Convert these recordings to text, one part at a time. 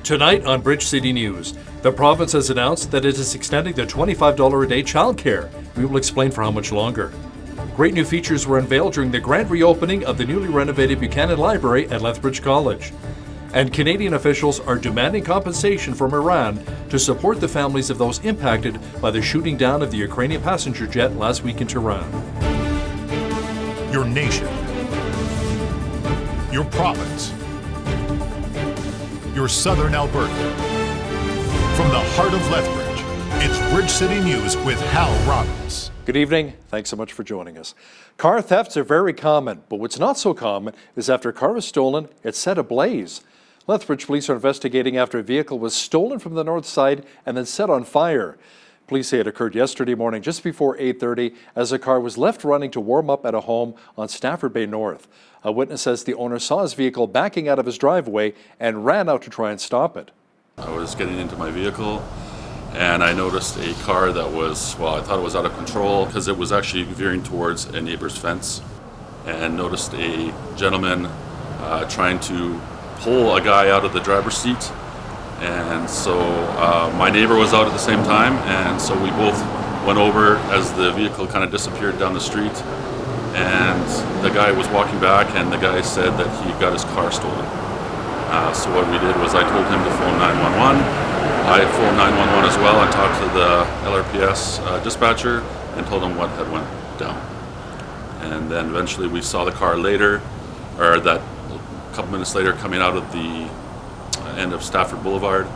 Tonight on Bridge City News, the province has announced that it is extending the $25 a day childcare. We will explain for how much longer. Great new features were unveiled during the grand reopening of the newly renovated Buchanan Library at Lethbridge College. And Canadian officials are demanding compensation from Iran to support the families of those impacted by the shooting down of the Ukrainian passenger jet last week in Tehran. Your nation, your province, your southern Alberta. From the heart of Lethbridge, it's Bridge City News with Hal Robbins. Good evening. Thanks so much for joining us. Car thefts are very common, but what's not so common is after a car is stolen, it's set ablaze. Lethbridge police are investigating after a vehicle was stolen from the north side and then set on fire. Police say it occurred yesterday morning just before 8:30 as a car was left running to warm up at a home on Stafford Bay North. A witness says the owner saw his vehicle backing out of his driveway and ran out to try and stop it. I was getting into my vehicle and I noticed a car that was, I thought it was out of control because it was actually veering towards a neighbor's fence, and noticed a gentleman trying to pull a guy out of the driver's seat. And so my neighbor was out at the same time, and so we both went over as the vehicle kind of disappeared down the street, and the guy was walking back and the guy said that he got his car stolen. So what we did was I told him to phone 911. I phoned 911 as well and talked to the LRPS dispatcher and told him what had went down. And then eventually we saw the car later, or that a couple minutes later, coming out of the end of Stafford Boulevard,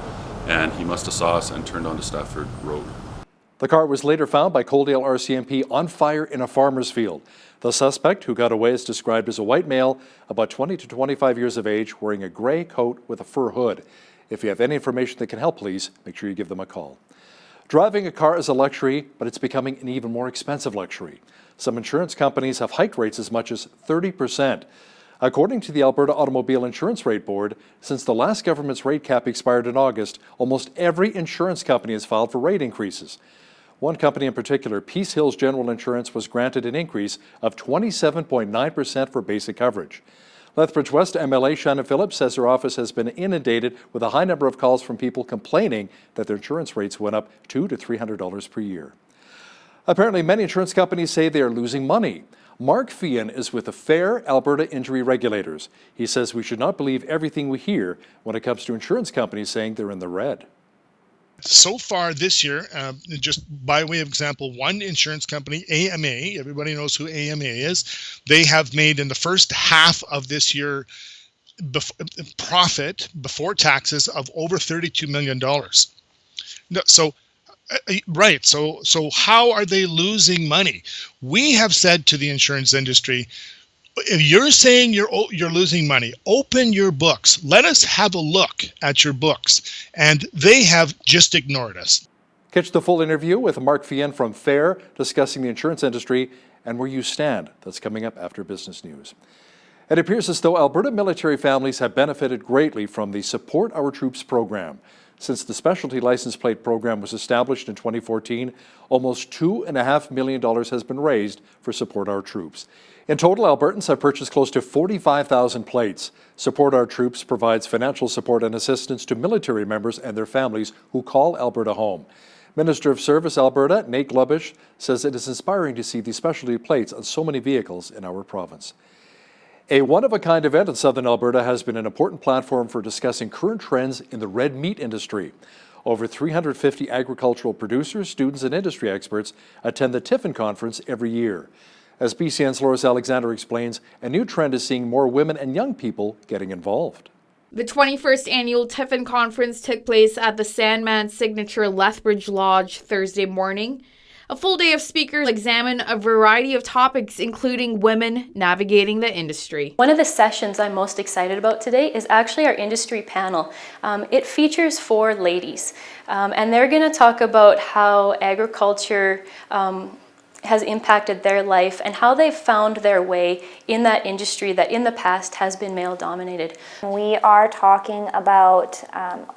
and he must have saw us and turned onto Stafford Road. The car was later found by Coaldale RCMP on fire in a farmer's field. The suspect, who got away, is described as a white male, about 20 to 25 years of age, wearing a gray coat with a fur hood. If you have any information that can help, please make sure you give them a call. Driving a car is a luxury, but it's becoming an even more expensive luxury. Some insurance companies have hiked rates as much as 30%. According to the Alberta Automobile Insurance Rate Board, since the last government's rate cap expired in August, almost every insurance company has filed for rate increases. One company in particular, Peace Hills General Insurance, was granted an increase of 27.9% for basic coverage. Lethbridge West MLA Shannon Phillips says her office has been inundated with a high number of calls from people complaining that their insurance rates went up $200 to $300 per year. Apparently, many insurance companies say they are losing money. Mark Fian is with the Fair Alberta Injury Regulators. He says we should not believe everything we hear when it comes to insurance companies saying they're in the red. So far this year, just by way of example, one insurance company, AMA, everybody knows who AMA is, they have made in the first half of this year profit before taxes of over $32 million. So how are they losing money? We have said to the insurance industry, if you're saying you're losing money, open your books. Let us have a look at your books. And they have just ignored us. Catch the full interview with Mark Fian from FAIR discussing the insurance industry and where you stand. That's coming up after business news. It appears as though Alberta military families have benefited greatly from the Support Our Troops program. Since the Specialty License Plate program was established in 2014, almost $2.5 million has been raised for Support Our Troops. In total, Albertans have purchased close to 45,000 plates. Support Our Troops provides financial support and assistance to military members and their families who call Alberta home. Minister of Service Alberta, Nate Glubish, says it is inspiring to see these specialty plates on so many vehicles in our province. A one-of-a-kind event in southern Alberta has been an important platform for discussing current trends in the red meat industry. Over 350 agricultural producers, students, and industry experts attend the Tiffin Conference every year. As BCN's Loris Alexander explains, a new trend is seeing more women and young people getting involved. The 21st Annual Tiffin Conference took place at the Sandman Signature Lethbridge Lodge Thursday morning. A full day of speakers examine a variety of topics, including women navigating the industry. One of the sessions I'm most excited about today is actually our industry panel. It features 4 ladies, and they're going to talk about how agriculture has impacted their life and how they've found their way in that industry that in the past has been male-dominated. We are talking about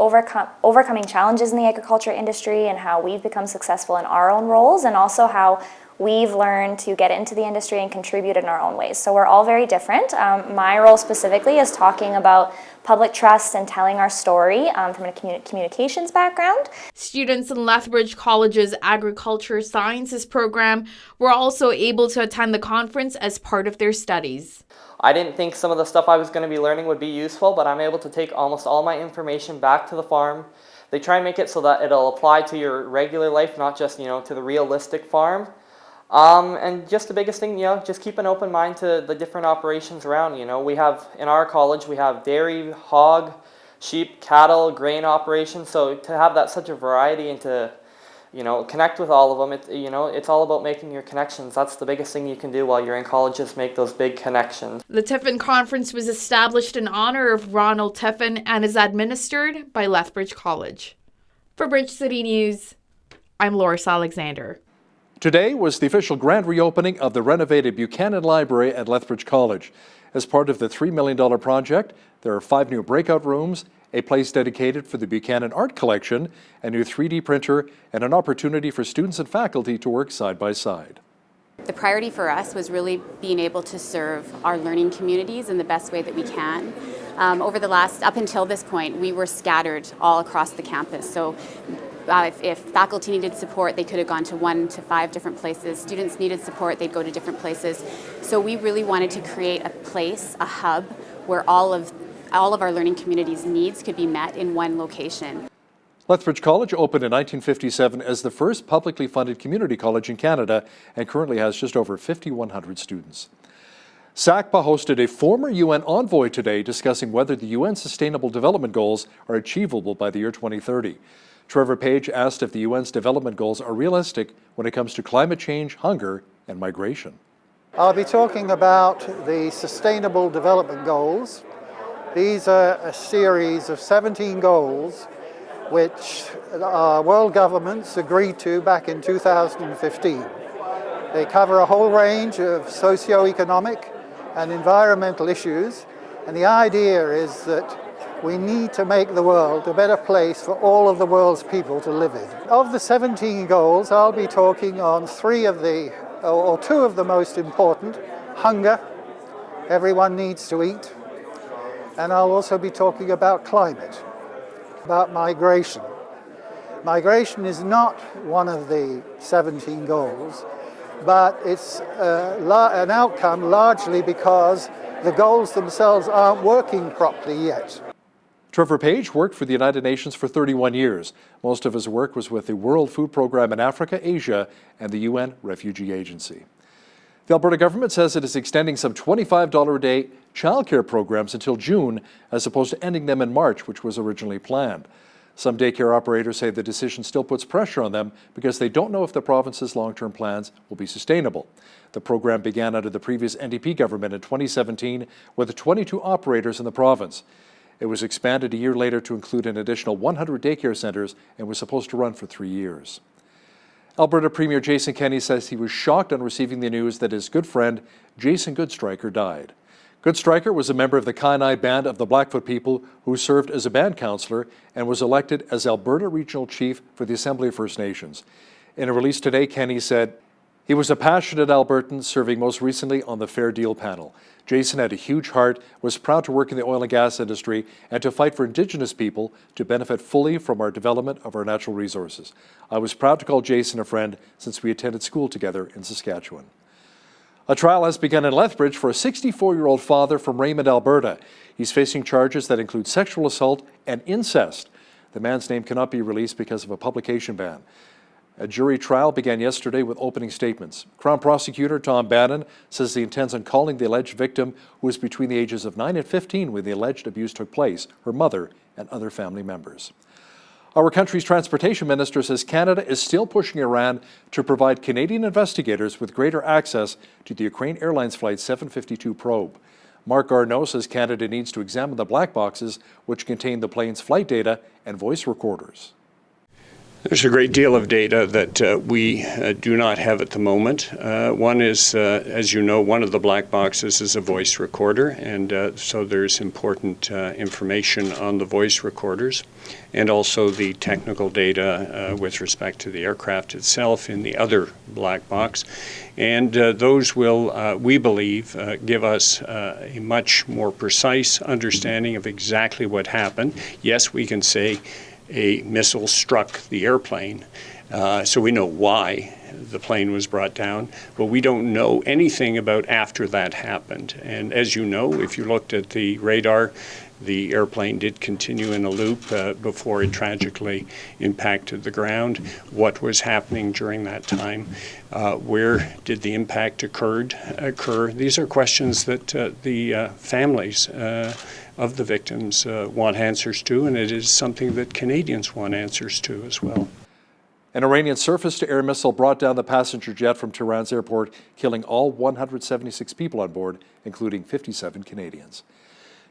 overcoming challenges in the agriculture industry and how we've become successful in our own roles, and also how we've learned to get into the industry and contribute in our own ways. So we're all very different. My role specifically is talking about public trust and telling our story from a communications background. Students in Lethbridge College's Agriculture Sciences program were also able to attend the conference as part of their studies. I didn't think some of the stuff I was going to be learning would be useful, but I'm able to take almost all my information back to the farm. They try and make it so that it'll apply to your regular life, not just, to the realistic farm. And just the biggest thing, just keep an open mind to the different operations around. We have, in our college, we have dairy, hog, sheep, cattle, grain operations. So to have that such a variety and to, connect with all of them, it's all about making your connections. That's the biggest thing you can do while you're in college, is make those big connections. The Tiffin Conference was established in honor of Ronald Tiffin and is administered by Lethbridge College. For Bridge City News, I'm Loris Alexander. Today was the official grand reopening of the renovated Buchanan Library at Lethbridge College. As part of the $3 million project, there are 5 new breakout rooms, a place dedicated for the Buchanan Art Collection, a new 3D printer, and an opportunity for students and faculty to work side by side. The priority for us was really being able to serve our learning communities in the best way that we can. Up until this point, we were scattered all across the campus. So if faculty needed support, they could have gone to 1 to 5 different places. Students needed support, they'd go to different places. So we really wanted to create a place, a hub, where all of our learning communities' needs could be met in one location. Lethbridge College opened in 1957 as the first publicly funded community college in Canada and currently has just over 5,100 students. SACPA hosted a former UN envoy today discussing whether the UN Sustainable Development Goals are achievable by the year 2030. Trevor Page asked if the UN's development goals are realistic when it comes to climate change, hunger, and migration. I'll be talking about the Sustainable Development Goals. These are a series of 17 goals which world governments agreed to back in 2015. They cover a whole range of socio-economic and environmental issues, and the idea is that we need to make the world a better place for all of the world's people to live in. Of the 17 goals, I'll be talking on 2 of the most important: hunger, everyone needs to eat, and I'll also be talking about climate, about migration. Migration is not one of the 17 goals, but it's an outcome largely because the goals themselves aren't working properly yet. Trevor Page worked for the United Nations for 31 years. Most of his work was with the World Food Programme in Africa, Asia, and the UN Refugee Agency. The Alberta government says it is extending some $25 a day childcare programs until June, as opposed to ending them in March, which was originally planned. Some daycare operators say the decision still puts pressure on them because they don't know if the province's long-term plans will be sustainable. The program began under the previous NDP government in 2017 with 22 operators in the province. It was expanded a year later to include an additional 100 daycare centres and was supposed to run for 3 years. Alberta Premier Jason Kenney says he was shocked on receiving the news that his good friend Jason Goodstriker died. Goodstriker was a member of the Kainai Band of the Blackfoot people who served as a band councillor and was elected as Alberta Regional Chief for the Assembly of First Nations. In a release today, Kenney said, "He was a passionate Albertan, serving most recently on the Fair Deal panel. Jason had a huge heart, was proud to work in the oil and gas industry and to fight for Indigenous people to benefit fully from our development of our natural resources. I was proud to call Jason a friend since we attended school together in Saskatchewan." A trial has begun in Lethbridge for a 64-year-old father from Raymond, Alberta. He's facing charges that include sexual assault and incest. The man's name cannot be released because of a publication ban. A jury trial began yesterday with opening statements. Crown Prosecutor Tom Bannon says he intends on calling the alleged victim, who was between the ages of 9 and 15 when the alleged abuse took place, her mother and other family members. Our country's transportation minister says Canada is still pushing Iran to provide Canadian investigators with greater access to the Ukraine Airlines Flight 752 probe. Mark Garneau says Canada needs to examine the black boxes which contain the plane's flight data and voice recorders. There's a great deal of data that we do not have at the moment. One is, as you know, one of the black boxes is a voice recorder, and so there's important information on the voice recorders, and also the technical data with respect to the aircraft itself in the other black box. And those will, we believe, give us a much more precise understanding of exactly what happened. Yes, we can say a missile struck the airplane, so we know why the plane was brought down, but we don't know anything about after that happened. And as you know, if you looked at the radar, the airplane did continue in a loop before it tragically impacted the ground. What was happening during that time? Where did the impact occur? These are questions that the families of the victims want answers to, and it is something that Canadians want answers to as well. An Iranian surface-to-air missile brought down the passenger jet from Tehran's airport, killing all 176 people on board, including 57 Canadians.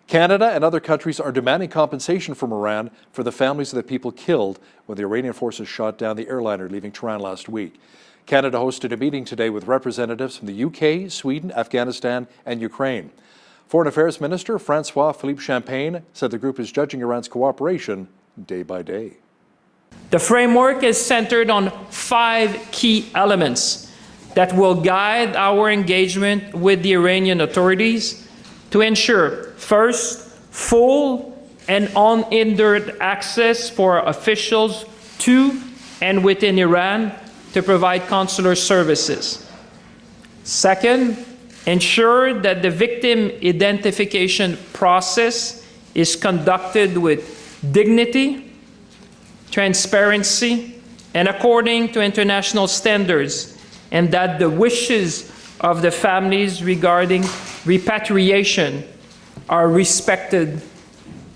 Canada and other countries are demanding compensation from Iran for the families of the people killed when the Iranian forces shot down the airliner leaving Tehran last week. Canada hosted a meeting today with representatives from the UK, Sweden, Afghanistan, and Ukraine. Foreign Affairs Minister Francois-Philippe Champagne said the group is judging Iran's cooperation day by day. The framework is centered on 5 key elements that will guide our engagement with the Iranian authorities to ensure, first, full and unhindered access for officials to and within Iran to provide consular services. Second, ensure that the victim identification process is conducted with dignity, transparency, and according to international standards, and that the wishes of the families regarding repatriation are respected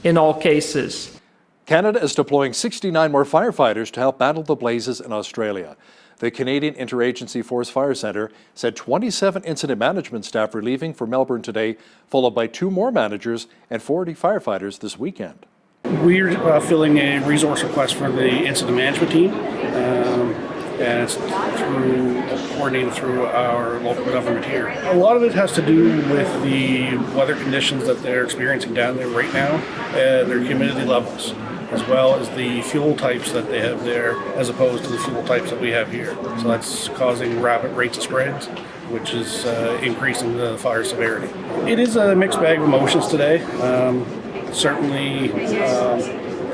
in all cases. Canada is deploying 69 more firefighters to help battle the blazes in Australia. The Canadian Interagency Force Fire Centre said 27 incident management staff are leaving for Melbourne today, followed by 2 more managers and 40 firefighters this weekend. We're filling a resource request for the incident management team, and it's coordinated through our local government here. A lot of it has to do with the weather conditions that they're experiencing down there right now, their humidity levels, as well as the fuel types that they have there, as opposed to the fuel types that we have here. So that's causing rapid rates of spreads, which is increasing the fire severity. It is a mixed bag of emotions today. Certainly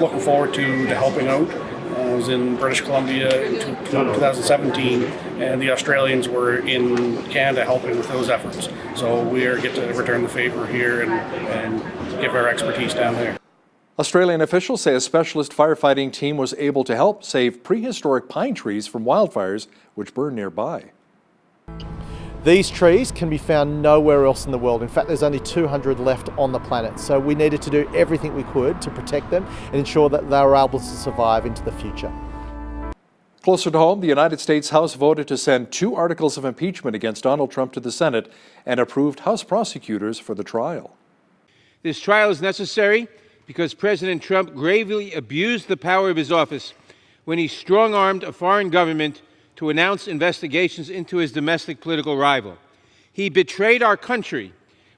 looking forward to helping out. I was in British Columbia in 2017, and the Australians were in Canada helping with those efforts. So we get to return the favor here and give our expertise down there. Australian officials say a specialist firefighting team was able to help save prehistoric pine trees from wildfires which burn nearby. These trees can be found nowhere else in the world. In fact, there's only 200 left on the planet. So we needed to do everything we could to protect them and ensure that they were able to survive into the future. Closer to home, the United States House voted to send 2 articles of impeachment against Donald Trump to the Senate and approved House prosecutors for the trial. This trial is necessary because President Trump gravely abused the power of his office when he strong-armed a foreign government to announce investigations into his domestic political rival. He betrayed our country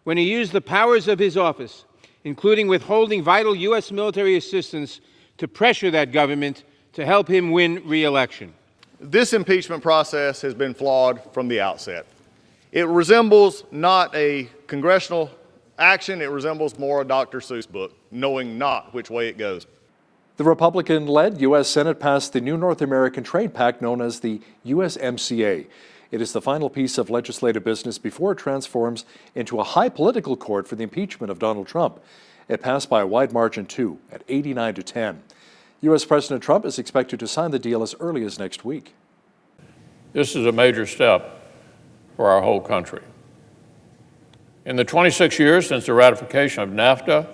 when he used the powers of his office, including withholding vital U.S. military assistance, to pressure that government to help him win re-election. This impeachment process has been flawed from the outset. It resembles not a congressional action, it resembles more a Dr. Seuss book, knowing not which way it goes. The Republican-led U.S. Senate passed the new North American Trade Pact known as the USMCA. It is the final piece of legislative business before it transforms into a high political court for the impeachment of Donald Trump. It passed by a wide margin too, at 89-10. U.S. President Trump is expected to sign the deal as early as next week. This is a major step for our whole country. In the 26 years since the ratification of NAFTA,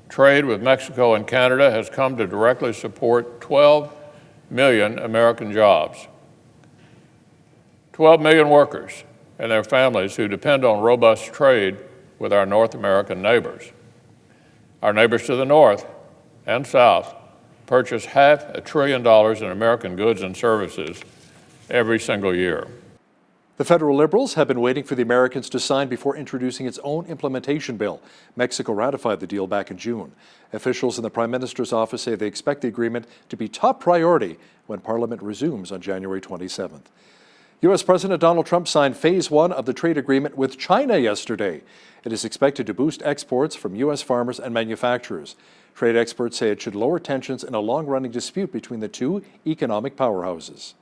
trade with Mexico and Canada has come to directly support 12 million American jobs. 12 million workers and their families who depend on robust trade with our North American neighbors. Our neighbors to the north and south purchase $500 billion in American goods and services every single year. The federal Liberals have been waiting for the Americans to sign before introducing its own implementation bill. Mexico ratified the deal back in June. Officials in the Prime Minister's office say they expect the agreement to be top priority when Parliament resumes on January 27th. U.S. President Donald Trump signed Phase 1 of the trade agreement with China yesterday. It is expected to boost exports from U.S. farmers and manufacturers. Trade experts say it should lower tensions in a long-running dispute between the two economic powerhouses.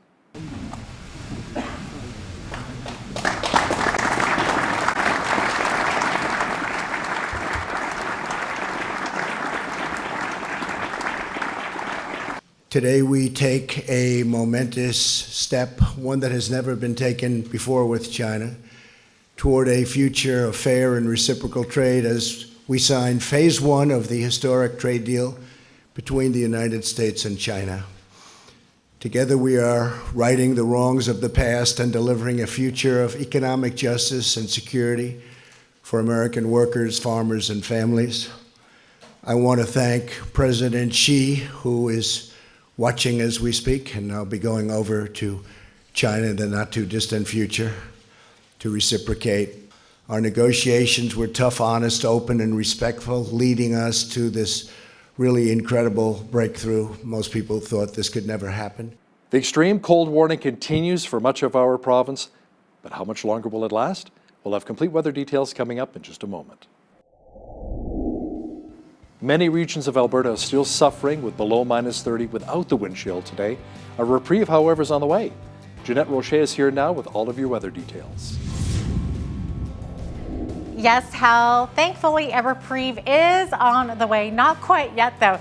Today we take a momentous step, one that has never been taken before with China, toward a future of fair and reciprocal trade as we sign Phase 1 of the historic trade deal between the United States and China. Together we are righting the wrongs of the past and delivering a future of economic justice and security for American workers, farmers, and families. I want to thank President Xi, who is watching as we speak, and I'll be going over to China in the not too distant future to reciprocate. Our negotiations were tough, honest, open, and respectful, leading us to this really incredible breakthrough. Most people thought this could never happen. The extreme cold warning continues for much of our province, but how much longer will it last? We'll have complete weather details coming up in just a moment. Many regions of Alberta are still suffering with below -30 without the wind chill today. A reprieve, however, is on the way. Jeanette Roche is here now with all of your weather details. Yes, Hal. Thankfully, a reprieve is on the way. Not quite yet, though.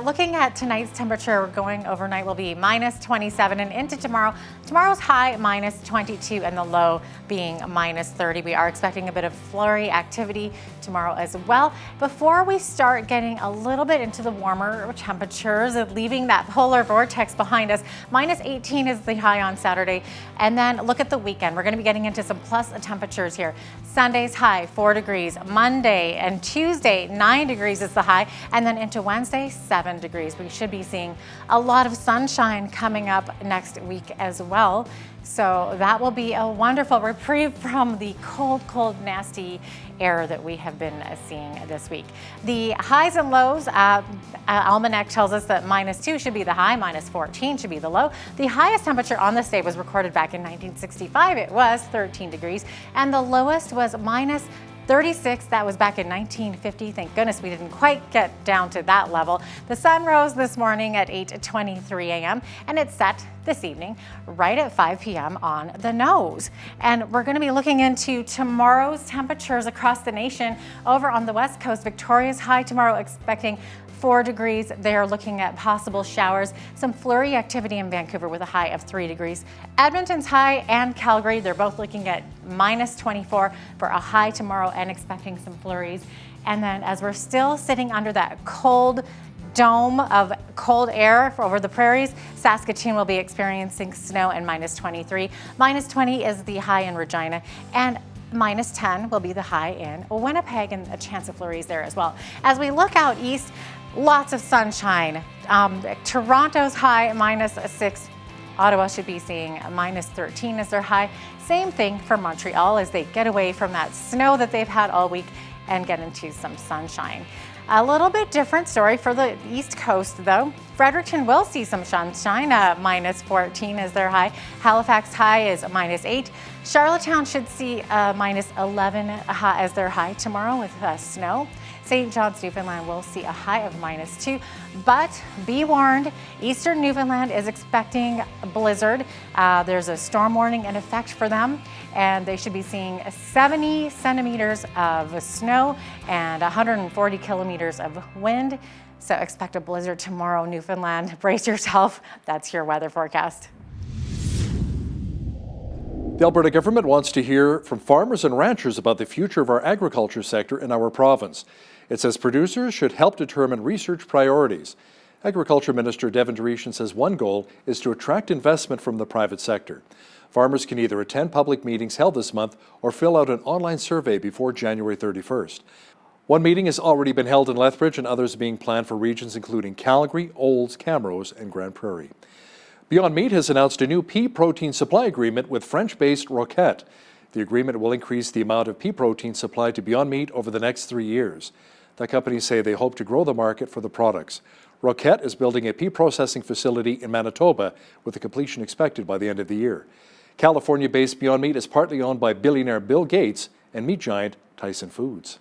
Looking at tonight's temperature, going overnight will be -27, and into tomorrow. Tomorrow's high -22, and the low being -30. We are expecting a bit of flurry activity tomorrow as well. Before we start getting a little bit into the warmer temperatures, leaving that polar vortex behind us, -18 is the high on Saturday. And then look at the weekend. We're going to be getting into some plus temperatures here. Sunday's high, 4 degrees. Monday and Tuesday, 9 degrees is the high. And then into Wednesday, 7 degrees. We should be seeing a lot of sunshine coming up next week as well. So that will be a wonderful reprieve from the cold, cold, nasty air that we have been seeing this week. The highs and lows, Almanac tells us that -2 should be the high, -14 should be the low. The highest temperature on this day was recorded back in 1965. It was 13 degrees. And the lowest was -36. That was back in 1950. Thank goodness we didn't quite get down to that level. The sun rose this morning at 8:23 a.m. and it set this evening right at 5 p.m. on the nose. And we're going to be looking into tomorrow's temperatures across the nation. Over on the west coast, Victoria's high tomorrow expecting 4 degrees. They're looking at possible showers, some flurry activity in Vancouver with a high of 3 degrees. Edmonton's high and Calgary, they're both looking at -24 for a high tomorrow and expecting some flurries. And then as we're still sitting under that cold dome of cold air over the prairies, Saskatoon will be experiencing snow and -23. -20 is the high in Regina, and -10 will be the high in Winnipeg, and a chance of flurries there as well. As we look out east, lots of sunshine. Toronto's high -6. Ottawa should be seeing -13 as their high. Same thing for Montreal as they get away from that snow that they've had all week and get into some sunshine. A little bit different story for the East Coast, though. Fredericton will see some sunshine, -14 is their high. Halifax high is -8. Charlottetown should see -11 as their high tomorrow with snow. St. John's, Newfoundland will see a high of -2, but be warned, eastern Newfoundland is expecting a blizzard. There's a storm warning in effect for them, and they should be seeing 70 centimeters of snow and 140 kilometers of wind. So expect a blizzard tomorrow, Newfoundland. Brace yourself. That's your weather forecast. The Alberta government wants to hear from farmers and ranchers about the future of our agriculture sector in our province. It says producers should help determine research priorities. Agriculture Minister Devin Dreshan says one goal is to attract investment from the private sector. Farmers can either attend public meetings held this month or fill out an online survey before January 31st. One meeting has already been held in Lethbridge and others being planned for regions including Calgary, Olds, Camrose, and Grand Prairie. Beyond Meat has announced a new pea protein supply agreement with French-based Roquette. The agreement will increase the amount of pea protein supplied to Beyond Meat over the next 3 years. The companies say they hope to grow the market for the products. Roquette is building a pea processing facility in Manitoba with a completion expected by the end of the year. California-based Beyond Meat is partly owned by billionaire Bill Gates and meat giant Tyson Foods.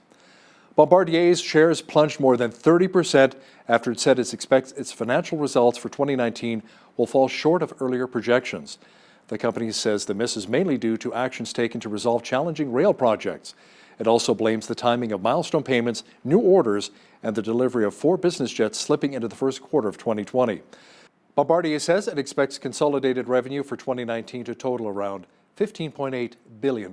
Bombardier's shares plunged more than 30% after it said it expects its financial results for 2019 will fall short of earlier projections. The company says the miss is mainly due to actions taken to resolve challenging rail projects. It also blames the timing of milestone payments, new orders, and the delivery of 4 business jets slipping into the first quarter of 2020. Bombardier says it expects consolidated revenue for 2019 to total around $15.8 billion.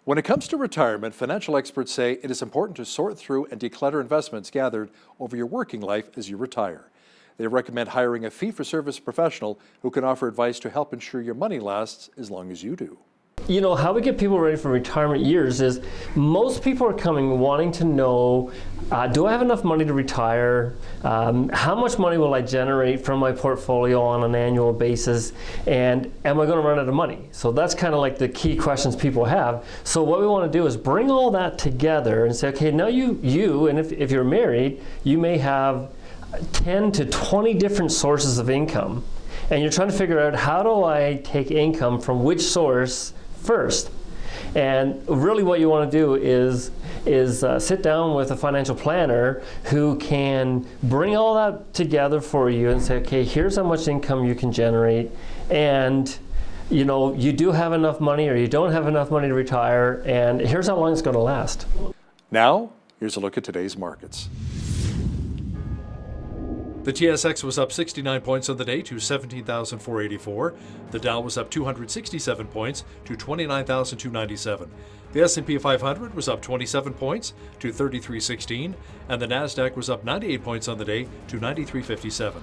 When it comes to retirement, financial experts say it is important to sort through and declutter investments gathered over your working life as you retire. They recommend hiring a fee-for-service professional who can offer advice to help ensure your money lasts as long as you do. You know, how we get people ready for retirement years is most people are coming wanting to know, do I have enough money to retire? How much money will I generate from my portfolio on an annual basis? And am I going to run out of money? So that's kind of like the key questions people have. So what we want to do is bring all that together and say, okay, now you and if you're married, you may have 10 to 20 different sources of income. And you're trying to figure out, how do I take income from which source first? And really what you want to do is sit down with a financial planner who can bring all that together for you and say, okay, here's how much income you can generate, and you know, you do have enough money or you don't have enough money to retire, and here's how long it's going to last. Now, here's a look at today's markets. The TSX was up 69 points on the day to 17,484. The Dow was up 267 points to 29,297. The S&P 500 was up 27 points to 3316, and the Nasdaq was up 98 points on the day to 9357.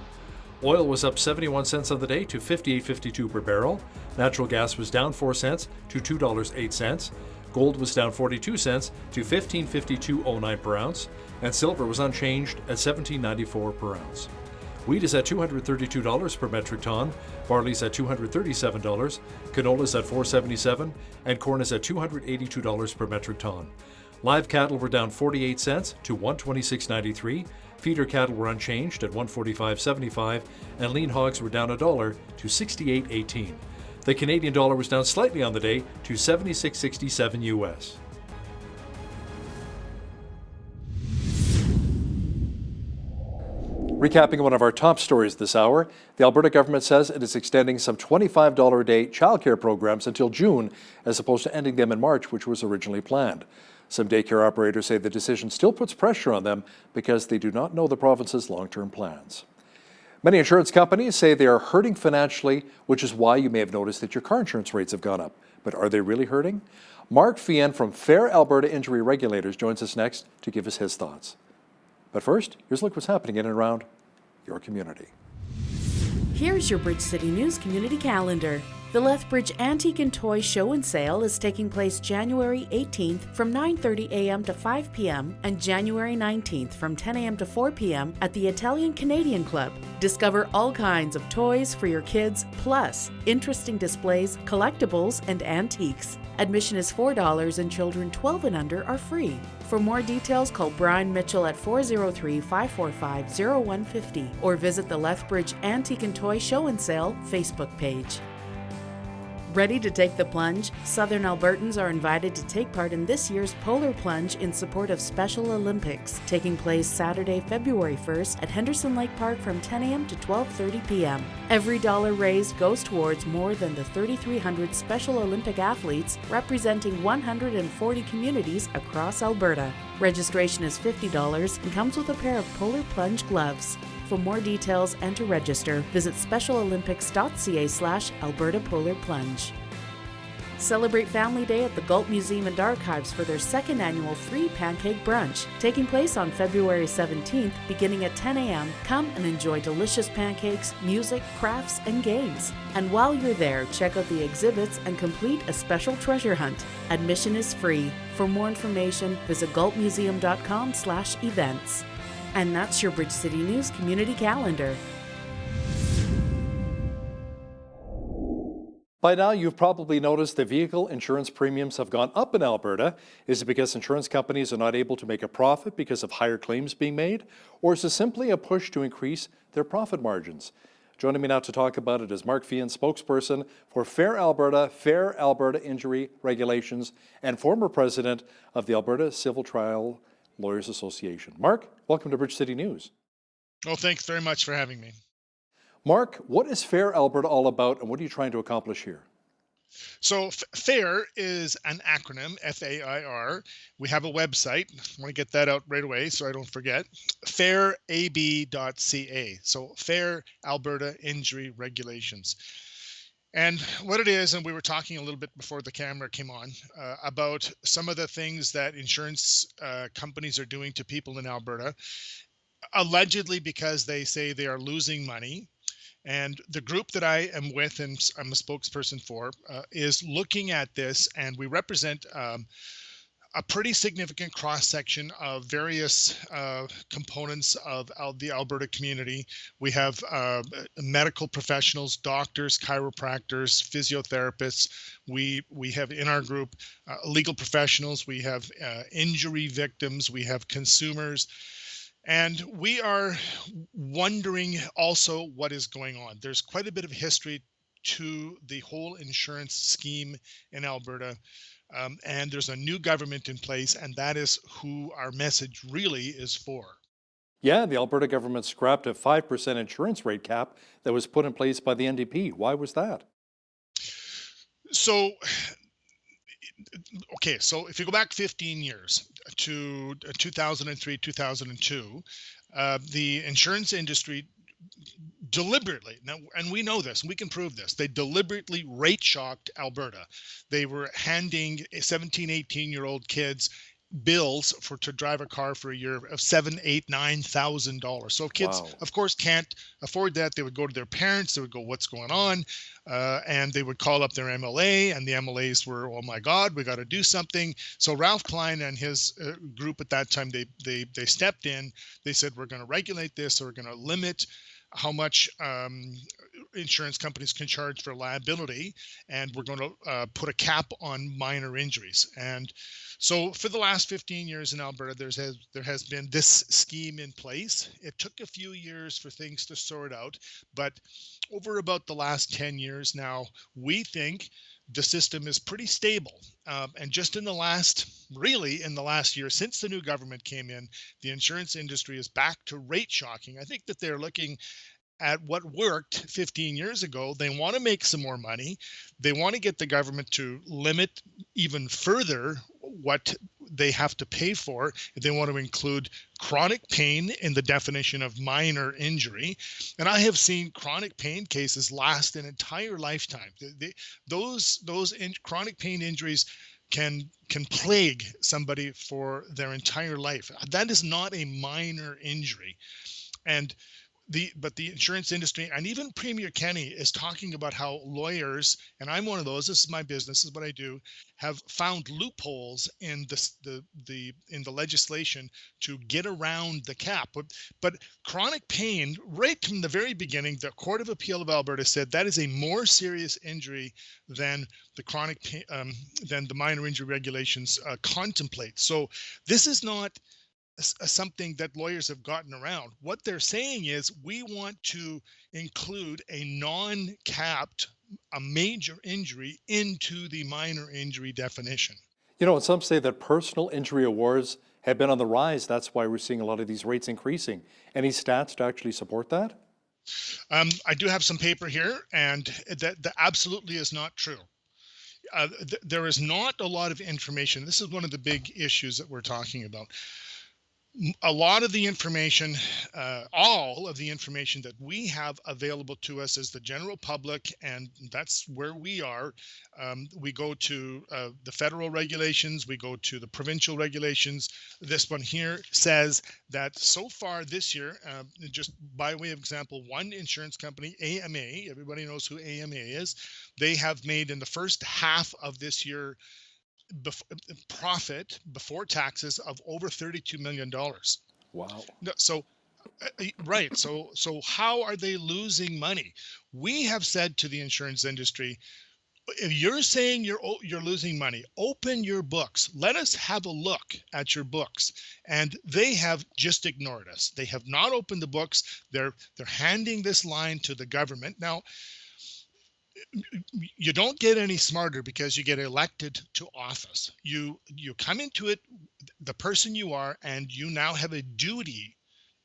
Oil was up 71 cents on the day to 58.52 per barrel. Natural gas was down 4 cents to $2.08. Gold was down 42 cents to $15.5209 per ounce, and silver was unchanged at $17.94 per ounce. Wheat is at $232 per metric ton, barley's at $237, canola's at $477, and corn is at $282 per metric ton. Live cattle were down 48 cents to $126.93, feeder cattle were unchanged at $145.75, and lean hogs were down $1 to $68.18. The Canadian dollar was down slightly on the day to 76.67 US. Recapping one of our top stories this hour, the Alberta government says it is extending some $25 a day childcare programs until June, as opposed to ending them in March, which was originally planned. Some daycare operators say the decision still puts pressure on them because they do not know the province's long-term plans. Many insurance companies say they are hurting financially, which is why you may have noticed that your car insurance rates have gone up. But are they really hurting? Mark Fien from Fair Alberta Injury Regulators joins us next to give us his thoughts. But first, here's a look at what's happening in and around your community. Here's your Bridge City News community calendar. The Lethbridge Antique and Toy Show and Sale is taking place January 18th from 9:30 a.m. to 5 p.m. and January 19th from 10 a.m. to 4 p.m. at the Italian Canadian Club. Discover all kinds of toys for your kids, plus interesting displays, collectibles, and antiques. Admission is $4 and children 12 and under are free. For more details, call Brian Mitchell at 403-545-0150 or visit the Lethbridge Antique and Toy Show and Sale Facebook page. Ready to take the plunge? Southern Albertans are invited to take part in this year's Polar Plunge in support of Special Olympics, taking place Saturday, February 1st at Henderson Lake Park from 10 a.m. to 12:30 p.m. Every dollar raised goes towards more than the 3,300 Special Olympic athletes representing 140 communities across Alberta. Registration is $50 and comes with a pair of Polar Plunge gloves. For more details and to register, visit specialolympics.ca/Alberta Polar Plunge. Celebrate Family Day at the Galt Museum and Archives for their second annual free pancake brunch. Taking place on February 17th, beginning at 10 a.m., come and enjoy delicious pancakes, music, crafts, and games. And while you're there, check out the exhibits and complete a special treasure hunt. Admission is free. For more information, visit galtmuseum.com/events. And that's your Bridge City News Community Calendar. By now, you've probably noticed the vehicle insurance premiums have gone up in Alberta. Is it because insurance companies are not able to make a profit because of higher claims being made? Or is it simply a push to increase their profit margins? Joining me now to talk about it is Mark Fian, spokesperson for Fair Alberta Injury Regulations, and former president of the Alberta Civil Trial Lawyers Association. Mark, welcome to Bridge City News. Well, thanks very much for having me. Mark, what is Fair Alberta all about, and what are you trying to accomplish here? So FAIR is an acronym, FAIR. We have a website. I want to get that out right away so I don't forget. fairab.ca. So Fair Alberta Injury Regulations. And what it is, and we were talking a little bit before the camera came on, about some of the things that insurance companies are doing to people in Alberta, allegedly because they say they are losing money. And the group that I am with and I'm a spokesperson for is looking at this, and we represent a pretty significant cross-section of various components of the Alberta community. We have medical professionals, doctors, chiropractors, physiotherapists. We have in our group legal professionals. We have injury victims. We have consumers. And we are wondering also what is going on. There's quite a bit of history to the whole insurance scheme in Alberta. And there's a new government in place, and that is who our message really is for. Yeah, the Alberta government scrapped a 5% insurance rate cap that was put in place by the NDP. Why was that? So if you go back 15 years to 2003, 2002, the insurance industry deliberately, now, and we know this, and we can prove this, they deliberately rate shocked Alberta. They were handing 17, 18-year-old kids bills to drive a car for a year of $7,000, $8,000, $9,000. So kids, of course, can't afford that. They would go to their parents. They would go, "What's going on?" And they would call up their MLA, and the MLAs were, "Oh my God, we got to do something." So Ralph Klein and his group at that time, they stepped in. They said, "We're going to regulate this. Or we're going to limit how much insurance companies can charge for liability, and we're going to put a cap on minor injuries." And so for the last 15 years in Alberta, there has been this scheme in place. It took a few years for things to sort out, but over about the last 10 years now, we think the system is pretty stable. And just in the last year, since the new government came in, the insurance industry is back to rate shocking. I think that they're looking at what worked 15 years ago. They want to make some more money. They want to get the government to limit even further what they have to pay for. They want to include chronic pain in the definition of minor injury. And I have seen chronic pain cases last an entire lifetime. Chronic pain injuries can plague somebody for their entire life. That is not a minor injury. But the insurance industry, and even Premier Kenney, is talking about how lawyers, and I'm one of those, this is my business, this is what I do, have found loopholes in the legislation to get around the cap. But chronic pain, right from the very beginning, the Court of Appeal of Alberta said that is a more serious injury than the chronic pain, than the minor injury regulations contemplate. So this is not something that lawyers have gotten around. What they're saying is, we want to include a non-capped, a major injury into the minor injury definition. You know, some say that personal injury awards have been on the rise. That's why we're seeing a lot of these rates increasing. Any stats to actually support that? I do have some paper here, and that absolutely is not true. There is not a lot of information. This is one of the big issues that we're talking about. A lot of the information, all of the information that we have available to us as the general public, and that's where we are. We go to the federal regulations, we go to the provincial regulations. This one here says that so far this year, just by way of example, one insurance company, AMA, everybody knows who AMA is, they have made in the first half of this year profit before taxes of over $32 million. Wow. So, right. So how are they losing money? We have said to the insurance industry, if you're saying you're losing money, open your books. Let us have a look at your books. And they have just ignored us. They have not opened the books. They're handing this line to the government. Now, you don't get any smarter because you get elected to office. You come into it the person you are, and you now have a duty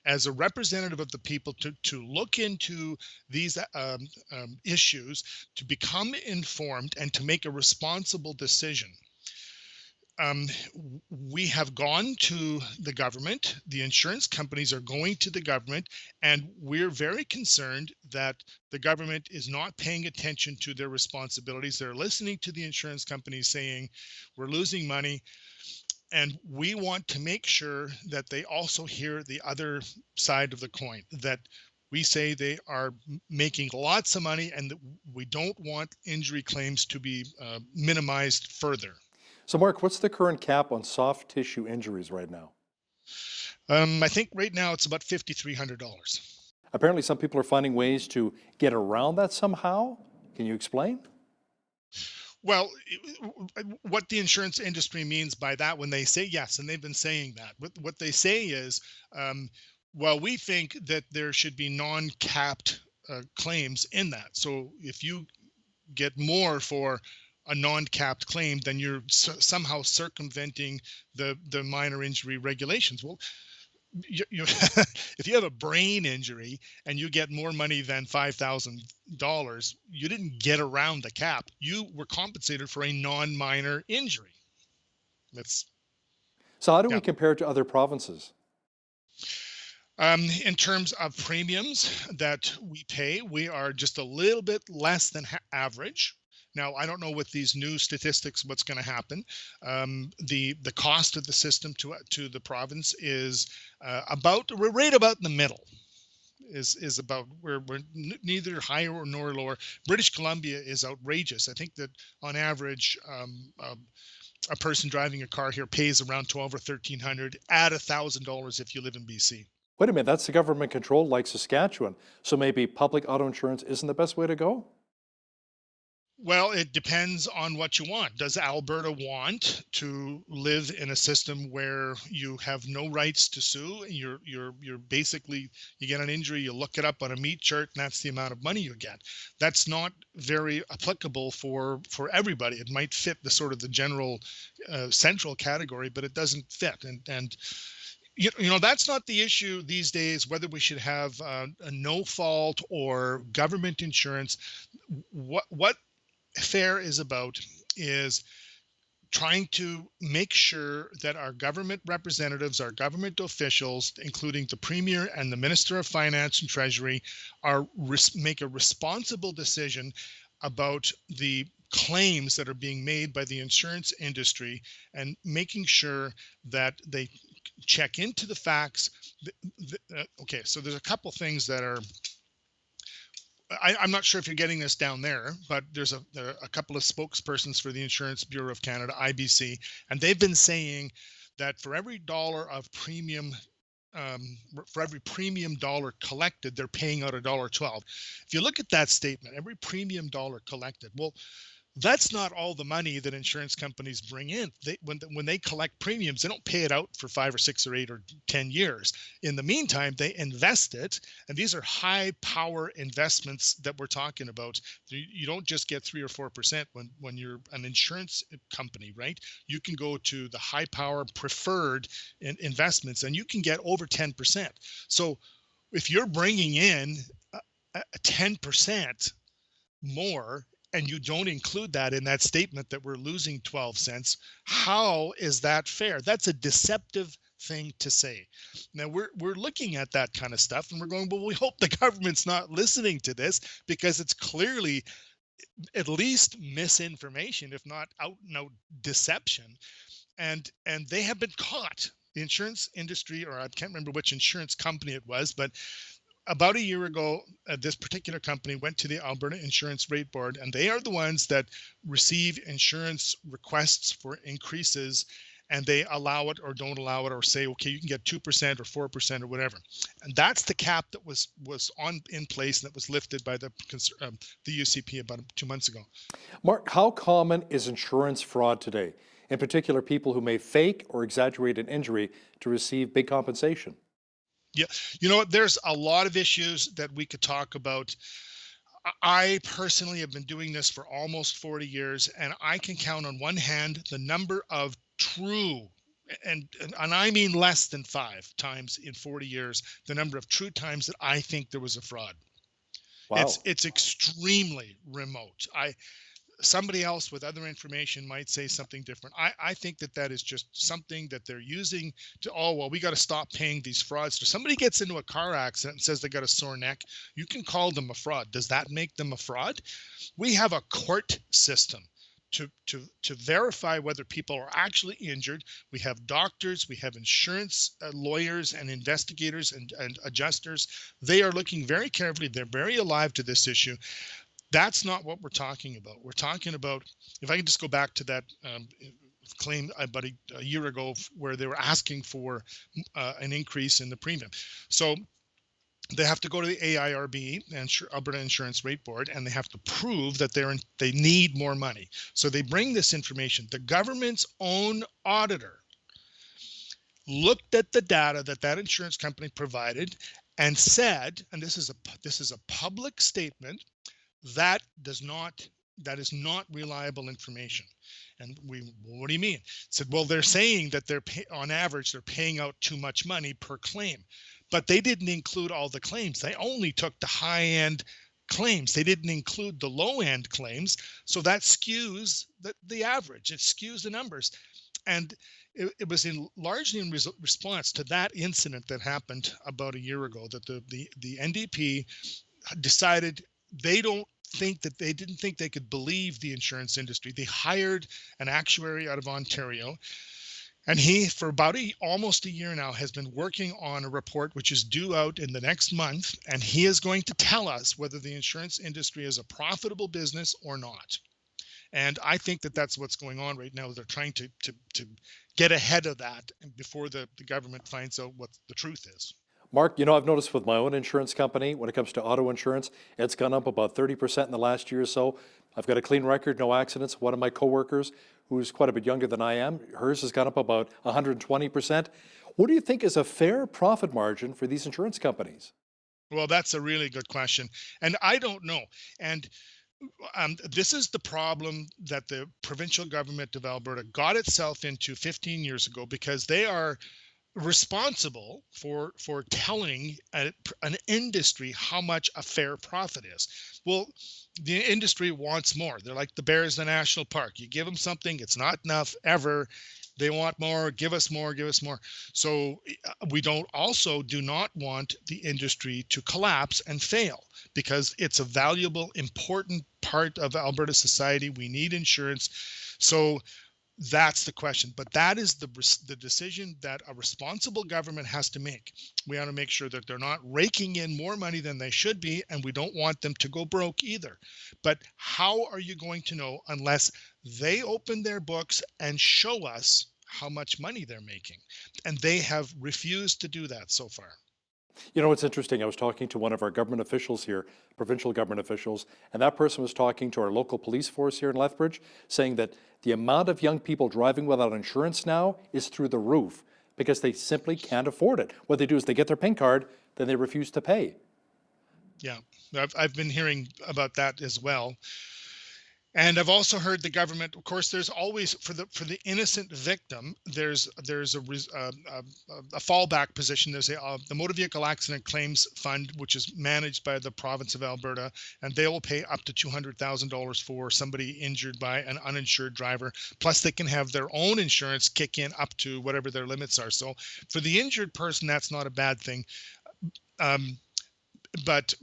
as a representative of the people to look into these issues, to become informed, and to make a responsible decision. We have gone to the government, the insurance companies are going to the government, and we're very concerned that the government is not paying attention to their responsibilities. They're listening to the insurance companies saying, we're losing money, and we want to make sure that they also hear the other side of the coin, that we say they are making lots of money and that we don't want injury claims to be minimized further. So, Mark, what's the current cap on soft tissue injuries right now? I think right now it's about $5,300. Apparently, some people are finding ways to get around that somehow. Can you explain? Well, what the insurance industry means by that when they say yes, and they've been saying that, what they say is, well, we think that there should be non-capped claims in that. So if you get more for a non-capped claim, then you're somehow circumventing the minor injury regulations. Well, if you have a brain injury and you get more money than $5,000, you didn't get around the cap. You were compensated for a non-minor injury. So how do we compare to other provinces? In terms of premiums that we pay, we are just a little bit less than average. Now, I don't know with these new statistics what's going to happen. The cost of the system to the province is we're right about in the middle. Is about we're neither higher nor lower. British Columbia is outrageous. I think that on average, a person driving a car here pays around $1,200 or $1,300, add $1,000 if you live in BC. Wait a minute, that's the government controlled like Saskatchewan. So maybe public auto insurance isn't the best way to go? Well, it depends on what you want. Does Alberta want to live in a system where you have no rights to sue? You're basically, you get an injury, you look it up on a meat chart, and that's the amount of money you get. That's not very applicable for everybody. It might fit the sort of the general central category, but it doesn't fit. And you know, that's not the issue these days, whether we should have a no fault or government insurance. What FAIR is about is trying to make sure that our government representatives, our government officials, including the Premier and the Minister of Finance and Treasury, make a responsible decision about the claims that are being made by the insurance industry, and making sure that they check into the facts. Okay, so there's a couple things that are, I'm not sure if you're getting this down there, but there are a couple of spokespersons for the Insurance Bureau of Canada, IBC, and they've been saying that for every dollar of premium, for every premium dollar collected, they're paying out $1.12. If you look at that statement, every premium dollar collected, well, that's not all the money that insurance companies bring in. When they collect premiums, they don't pay it out for 5 or 6 or 8 or 10 years. In the meantime, they invest it, and these are high power investments that we're talking about. You don't just get 3 or 4% when you're an insurance company, right? You can go to the high power preferred investments, and you can get over 10%. So if you're bringing in 10% more, and you don't include that in that statement that we're losing 12 cents, how is that fair? That's a deceptive thing to say. Now we're looking at that kind of stuff and we're going, well, we hope the government's not listening to this, because it's clearly at least misinformation, if not out and out deception. And they have been caught. The insurance industry, or I can't remember which insurance company it was, but about a year ago, this particular company went to the Alberta Insurance Rate Board, and they are the ones that receive insurance requests for increases, and they allow it or don't allow it, or say, okay, you can get 2% or 4% or whatever. And that's the cap that was in place, and that was lifted by the UCP about 2 months ago. Mark, how common is insurance fraud today? In particular, people who may fake or exaggerate an injury to receive big compensation. Yeah, you know what? There's a lot of issues that we could talk about. I personally have been doing this for almost 40 years, and I can count on one hand the number of true, and I mean less than 5 times in 40 years, the number of true times that I think there was a fraud. Wow. It's extremely remote. Somebody else with other information might say something different. I think that is just something that they're using to, oh, well, we got to stop paying these fraudsters. Somebody gets into a car accident and says they got a sore neck. You can call them a fraud. Does that make them a fraud? We have a court system to verify whether people are actually injured. We have doctors, we have insurance lawyers and investigators and adjusters. They are looking very carefully. They're very alive to this issue. That's not what we're talking about. We're talking about, if I can just go back to that claim about a year ago where they were asking for an increase in the premium. So they have to go to the AIRB, Alberta Insurance Rate Board, and they have to prove that they need more money. So they bring this information. The government's own auditor looked at the data that insurance company provided and said, and this is a public statement, that is not reliable information. And what do you mean? Said, well, they're saying that on average they're paying out too much money per claim, but they didn't include all the claims. They only took the high-end claims. They didn't include the low-end claims, so that skews the average. It skews the numbers. And it was largely in response to that incident that happened about a year ago that the NDP decided they didn't think they could believe the insurance industry. They hired an actuary out of Ontario, and he, for about almost a year now, has been working on a report which is due out in the next month, and he is going to tell us whether the insurance industry is a profitable business or not. And I think that's what's going on right now. They're trying to get ahead of that before the government finds out what the truth is. Mark, I've noticed with my own insurance company, when it comes to auto insurance, it's gone up about 30% in the last year or so. I've got a clean record, no accidents. One of my coworkers, who's quite a bit younger than I am, hers has gone up about 120%. What do you think is a fair profit margin for these insurance companies? Well, that's a really good question. And I don't know. And this is the problem that the provincial government of Alberta got itself into 15 years ago, because they are responsible for telling an industry how much a fair profit is. Well, the industry wants more. They're like the bears in the national park. You give them something, it's not enough ever. They want more, give us more, give us more. So we do not want the industry to collapse and fail, because it's a valuable, important part of Alberta society. We need insurance. So that's the question. But that is the decision that a responsible government has to make. We ought to make sure that they're not raking in more money than they should be, and we don't want them to go broke either. But how are you going to know unless they open their books and show us how much money they're making? And they have refused to do that so far. It's interesting. I was talking to one of our government officials here, provincial government officials, and that person was talking to our local police force here in Lethbridge, saying that the amount of young people driving without insurance now is through the roof because they simply can't afford it. What they do is they get their PIN card, then they refuse to pay. Yeah, I've been hearing about that as well. And I've also heard the government, of course, there's always for the innocent victim, there's a fallback position. There's the Motor Vehicle Accident Claims Fund, which is managed by the province of Alberta, and they will pay up to $200,000 for somebody injured by an uninsured driver. Plus, they can have their own insurance kick in up to whatever their limits are. So, for the injured person, that's not a bad thing. But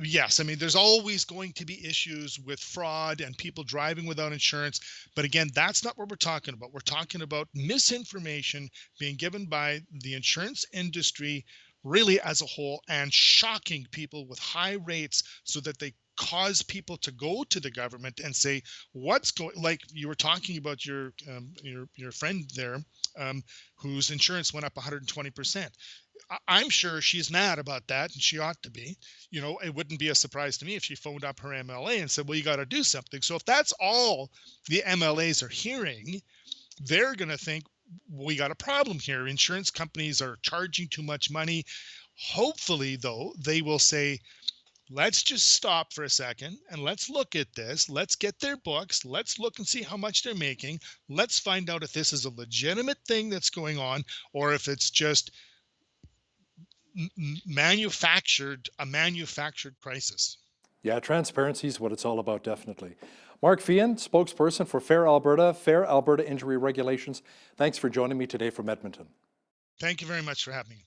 yes, I mean, there's always going to be issues with fraud and people driving without insurance. But again, that's not what we're talking about. We're talking about misinformation being given by the insurance industry really as a whole and shocking people with high rates so that they cause people to go to the government and say, what's going, like you were talking about your friend there, whose insurance went up 120%. I'm sure she's mad about that, and she ought to be. You know, it wouldn't be a surprise to me if she phoned up her MLA and said, well, you got to do something. So if that's all the MLAs are hearing, they're going to think, we got a problem here. Insurance companies are charging too much money. Hopefully, though, they will say, let's just stop for a second and let's look at this. Let's get their books. Let's look and see how much they're making. Let's find out if this is a legitimate thing that's going on or if it's just manufactured crisis. Yeah, transparency is what it's all about, definitely. Mark Fian, spokesperson for Fair Alberta Injury Regulations. Thanks for joining me today from Edmonton. Thank you very much for having me.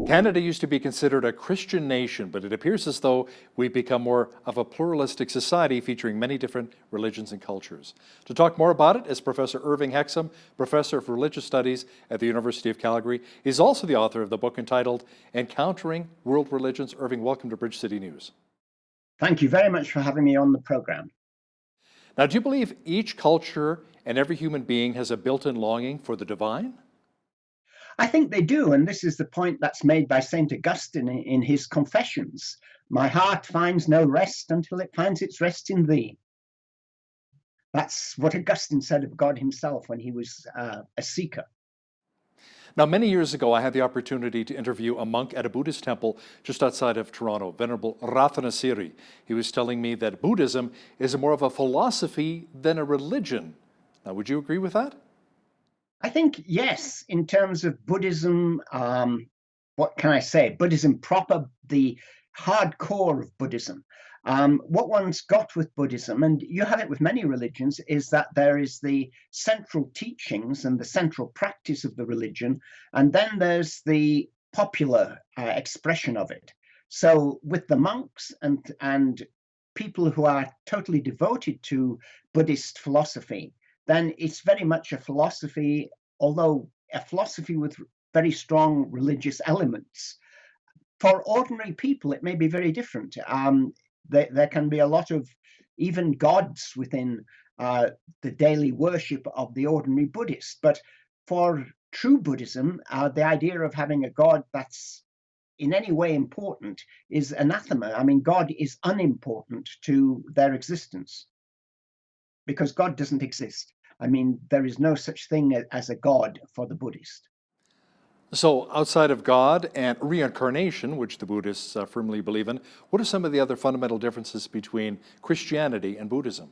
Canada used to be considered a Christian nation, but it appears as though we've become more of a pluralistic society featuring many different religions and cultures. To talk more about it is Professor Irving Hexam, Professor of Religious Studies at the University of Calgary. He's also the author of the book entitled Encountering World Religions. Irving, welcome to Bridge City News. Thank you very much for having me on the program. Now, do you believe each culture and every human being has a built-in longing for the divine? I think they do, and this is the point that's made by St. Augustine in his Confessions. My heart finds no rest until it finds its rest in thee. That's what Augustine said of God himself when he was a seeker. Now, many years ago, I had the opportunity to interview a monk at a Buddhist temple just outside of Toronto, Venerable Rathanasiri. He was telling me that Buddhism is more of a philosophy than a religion. Now, would you agree with that? I think, yes, in terms of Buddhism, what can I say? Buddhism proper, the hardcore of Buddhism. What one's got with Buddhism, and you have it with many religions, is that there is the central teachings and the central practice of the religion, and then there's the popular expression of it. So with the monks and people who are totally devoted to Buddhist philosophy, then it's very much a philosophy, although a philosophy with very strong religious elements. For ordinary people, it may be very different. There can be a lot of even gods within the daily worship of the ordinary Buddhist. But for true Buddhism, the idea of having a god that's in any way important is anathema. I mean, God is unimportant to their existence, because God doesn't exist. I mean, there is no such thing as a God for the Buddhist. So outside of God and reincarnation, which the Buddhists firmly believe in, what are some of the other fundamental differences between Christianity and Buddhism?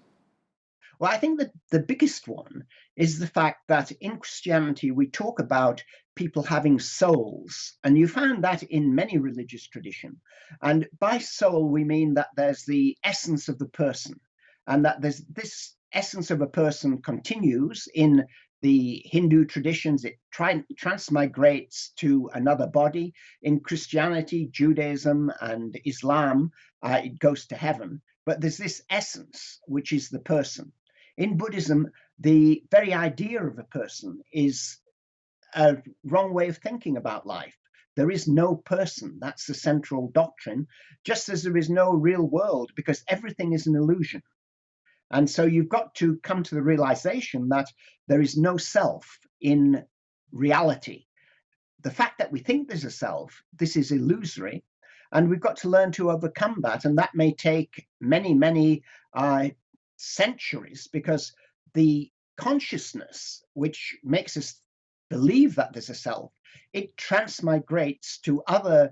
Well, I think that the biggest one is the fact that in Christianity, we talk about people having souls, and you find that in many religious traditions. And by soul, we mean that there's the essence of the person, and that there's this essence of a person continues in the Hindu traditions. It transmigrates to another body. In Christianity, Judaism, and Islam, it goes to heaven. But there's this essence, which is the person. In Buddhism, the very idea of a person is a wrong way of thinking about life. There is no person. That's the central doctrine, just as there is no real world, because everything is an illusion. And so you've got to come to the realization that there is no self in reality. The fact that we think there's a self, this is illusory, and we've got to learn to overcome that. And that may take many, many centuries, because the consciousness which makes us believe that there's a self, it transmigrates to other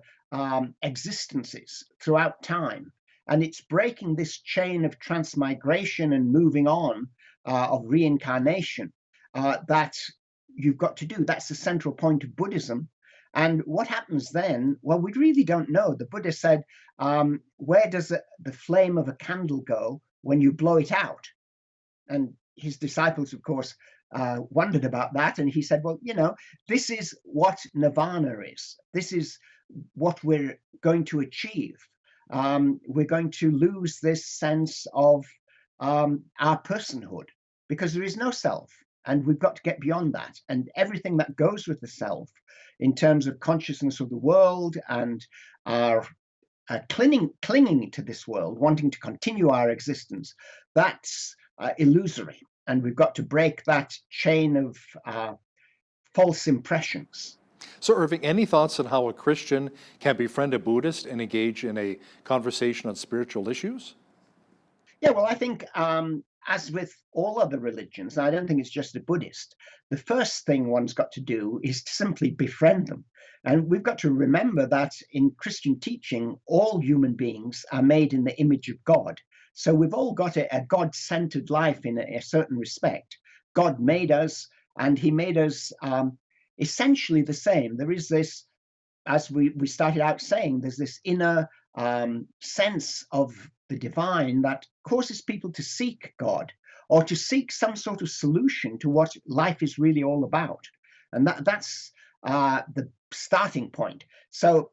existences throughout time. And it's breaking this chain of transmigration and moving on of reincarnation that you've got to do. That's the central point of Buddhism. And what happens then? Well, we really don't know. The Buddha said, where does the flame of a candle go when you blow it out? And his disciples, of course, wondered about that. And he said, well, this is what nirvana is. This is what we're going to achieve. We're going to lose this sense of our personhood because there is no self. And we've got to get beyond that. And everything that goes with the self in terms of consciousness of the world and our clinging to this world, wanting to continue our existence, that's illusory. And we've got to break that chain of false impressions. So, Irving, any thoughts on how a Christian can befriend a Buddhist and engage in a conversation on spiritual issues? Yeah, well, I think as with all other religions, I don't think it's just a Buddhist, the first thing one's got to do is to simply befriend them. And we've got to remember that in Christian teaching, all human beings are made in the image of God. So we've all got a God-centered life in a certain respect. God made us, and he made us essentially the same. There is this, as we started out saying, there's this inner sense of the divine that causes people to seek God or to seek some sort of solution to what life is really all about. And that's the starting point. So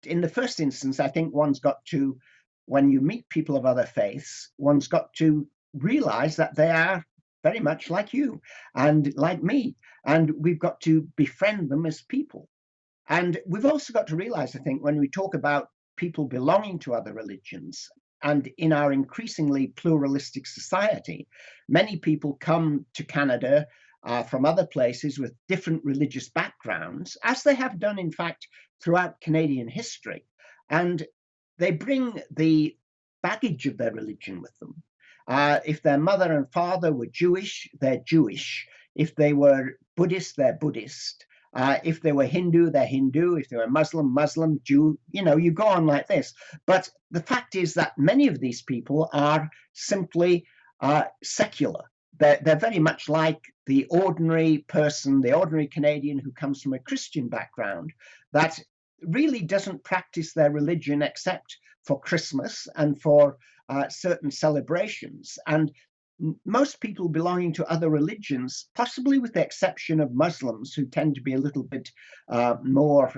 in the first instance, I think one's got to, when you meet people of other faiths, one's got to realize that they are very much like you and like me. And we've got to befriend them as people. And we've also got to realize, I think, when we talk about people belonging to other religions, and in our increasingly pluralistic society, many people come to Canada from other places with different religious backgrounds, as they have done, in fact, throughout Canadian history. And they bring the baggage of their religion with them. If their mother and father were Jewish, they're Jewish. If they were Buddhist, they're Buddhist. If they were Hindu, they're Hindu. If they were Muslim, Jew, you go on like this. But the fact is that many of these people are simply secular. They're very much like the ordinary person, the ordinary Canadian who comes from a Christian background that really doesn't practice their religion except for Christmas and for certain celebrations. And most people belonging to other religions, possibly with the exception of Muslims who tend to be a little bit more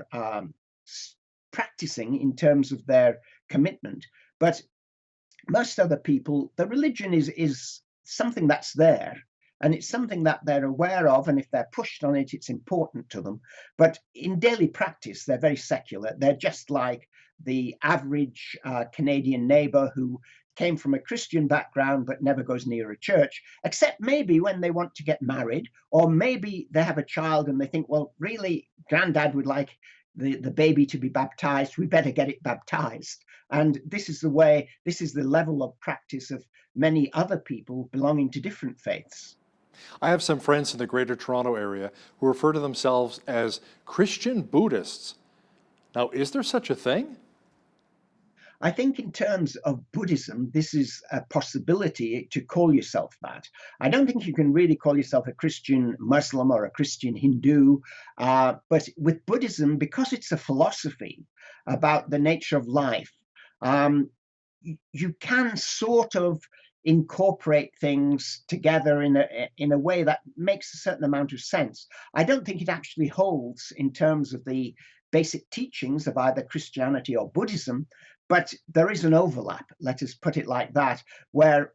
practicing in terms of their commitment, but most other people, the religion is something that's there, and it's something that they're aware of, and if they're pushed on it, it's important to them. But in daily practice, they're very secular. They're just like the average Canadian neighbor who came from a Christian background but never goes near a church, except maybe when they want to get married, or maybe they have a child and they think, well, really, granddad would like the baby to be baptized, we better get it baptized. And this is the level of practice of many other people belonging to different faiths. I have some friends in the Greater Toronto area who refer to themselves as Christian Buddhists. Now, is there such a thing? I think in terms of Buddhism, this is a possibility to call yourself that. I don't think you can really call yourself a Christian Muslim or a Christian Hindu, but with Buddhism, because it's a philosophy about the nature of life, you can sort of incorporate things together in a way that makes a certain amount of sense. I don't think it actually holds in terms of the basic teachings of either Christianity or Buddhism, but there is an overlap, let us put it like that, where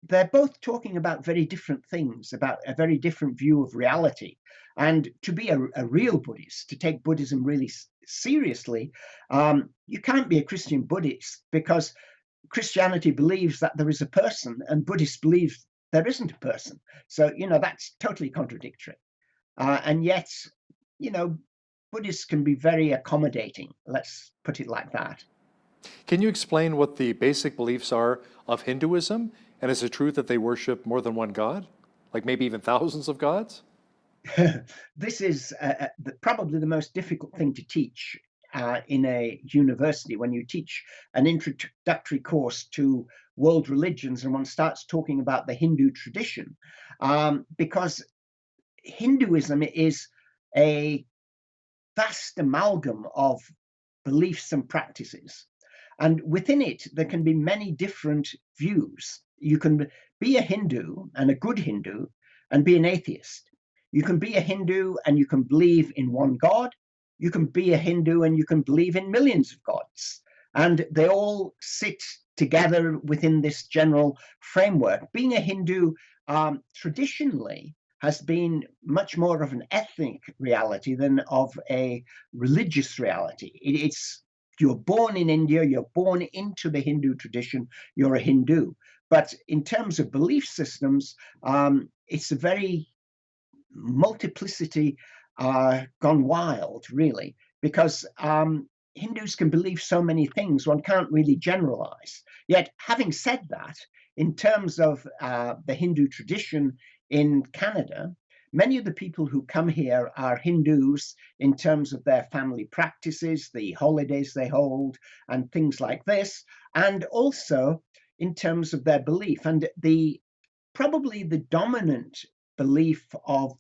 they're both talking about very different things, about a very different view of reality. And to be a real Buddhist, to take Buddhism really seriously, you can't be a Christian Buddhist because Christianity believes that there is a person and Buddhists believe there isn't a person. So, that's totally contradictory. And yet, Buddhists can be very accommodating, let's put it like that. Can you explain what the basic beliefs are of Hinduism? And is it true that they worship more than one god? Like maybe even thousands of gods? This is probably the most difficult thing to teach in a university when you teach an introductory course to world religions and one starts talking about the Hindu tradition, because Hinduism is a vast amalgam of beliefs and practices. And within it, there can be many different views. You can be a Hindu and a good Hindu and be an atheist. You can be a Hindu and you can believe in one God. You can be a Hindu and you can believe in millions of gods. And they all sit together within this general framework. Being a Hindu traditionally has been much more of an ethnic reality than of a religious reality. You're born in India, you're born into the Hindu tradition, you're a Hindu. But in terms of belief systems, it's a very multiplicity gone wild, really, because Hindus can believe so many things, one can't really generalize. Yet, having said that, in terms of the Hindu tradition in Canada, many of the people who come here are Hindus in terms of their family practices, the holidays they hold, and things like this, and also in terms of their belief. And probably the dominant belief of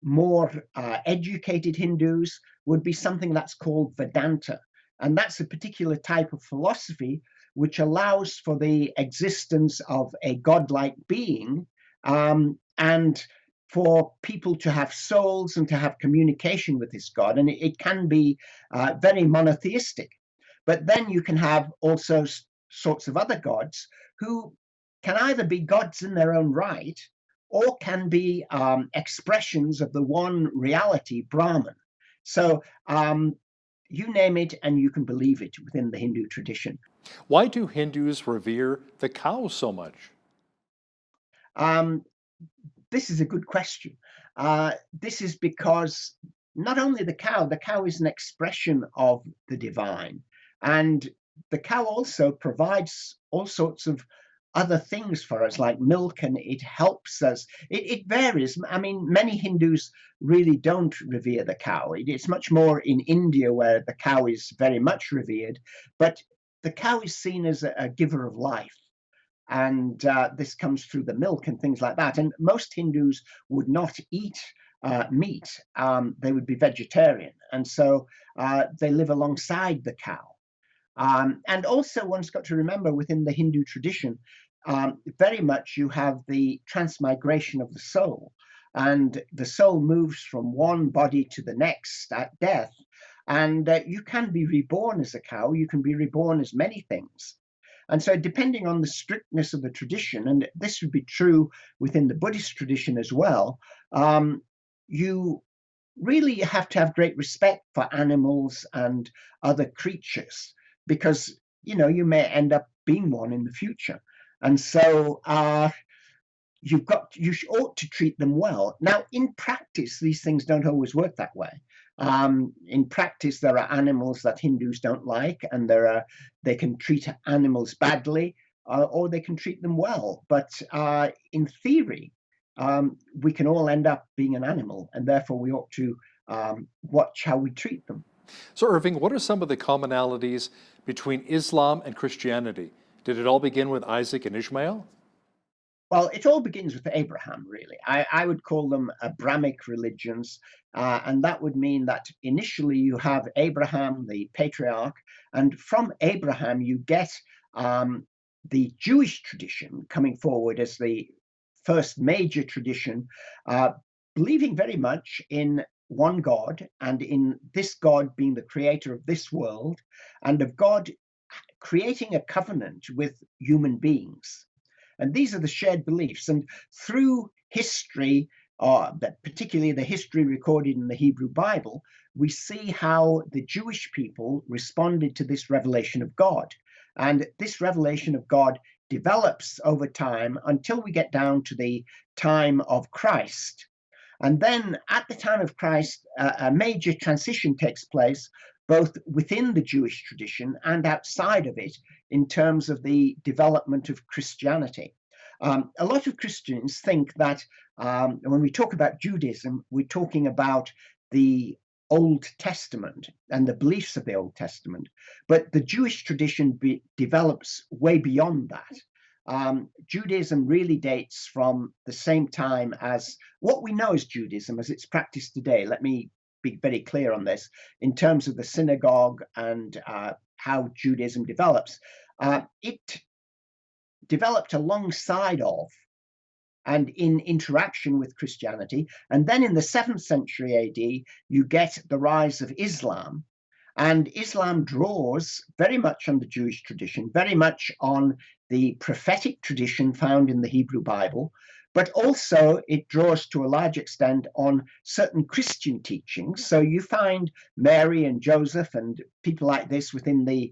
more educated Hindus would be something that's called Vedanta. And that's a particular type of philosophy which allows for the existence of a godlike being, and for people to have souls and to have communication with this God. And it can be very monotheistic. But then you can have also sorts of other gods who can either be gods in their own right or can be expressions of the one reality, Brahman. So you name it and you can believe it within the Hindu tradition. Why do Hindus revere the cow so much? This is a good question. This is because not only the cow is an expression of the divine, and the cow also provides all sorts of other things for us, like milk, and it helps us. It varies. I mean, many Hindus really don't revere the cow. It's much more in India where the cow is very much revered, but the cow is seen as a giver of life. And this comes through the milk and things like that. And most Hindus would not eat meat. They would be vegetarian. And so they live alongside the cow. And also one's got to remember within the Hindu tradition, very much you have the transmigration of the soul. And the soul moves from one body to the next at death. And you can be reborn as a cow. You can be reborn as many things. And so depending on the strictness of the tradition, and this would be true within the Buddhist tradition as well, you really have to have great respect for animals and other creatures, because you may end up being one in the future. And so you ought to treat them well. Now, in practice, these things don't always work that way. In practice, there are animals that Hindus don't like, and they can treat animals badly, or they can treat them well. But in theory, we can all end up being an animal, and therefore we ought to watch how we treat them. So, Irving, what are some of the commonalities between Islam and Christianity? Did it all begin with Isaac and Ishmael? Well, it all begins with Abraham, really. I would call them Abrahamic religions, and that would mean that initially you have Abraham, the patriarch, and from Abraham you get the Jewish tradition coming forward as the first major tradition, believing very much in one God, and in this God being the creator of this world, and of God creating a covenant with human beings. And these are the shared beliefs. And through history, particularly the history recorded in the Hebrew Bible, we see how the Jewish people responded to this revelation of God. And this revelation of God develops over time until we get down to the time of Christ. And then at the time of Christ, a major transition takes place, both within the Jewish tradition and outside of it, in terms of the development of Christianity. A lot of Christians think that when we talk about Judaism, we're talking about the Old Testament and the beliefs of the Old Testament, but the Jewish tradition develops way beyond that. Judaism really dates from the same time as what we know as Judaism as it's practiced today. Let me be very clear on this in terms of the synagogue and how Judaism develops. It developed alongside of and in interaction with Christianity. And then in the 7th century AD, you get the rise of Islam. And Islam draws very much on the Jewish tradition, very much on the prophetic tradition found in the Hebrew Bible, but also it draws to a large extent on certain Christian teachings. So you find Mary and Joseph and people like this within the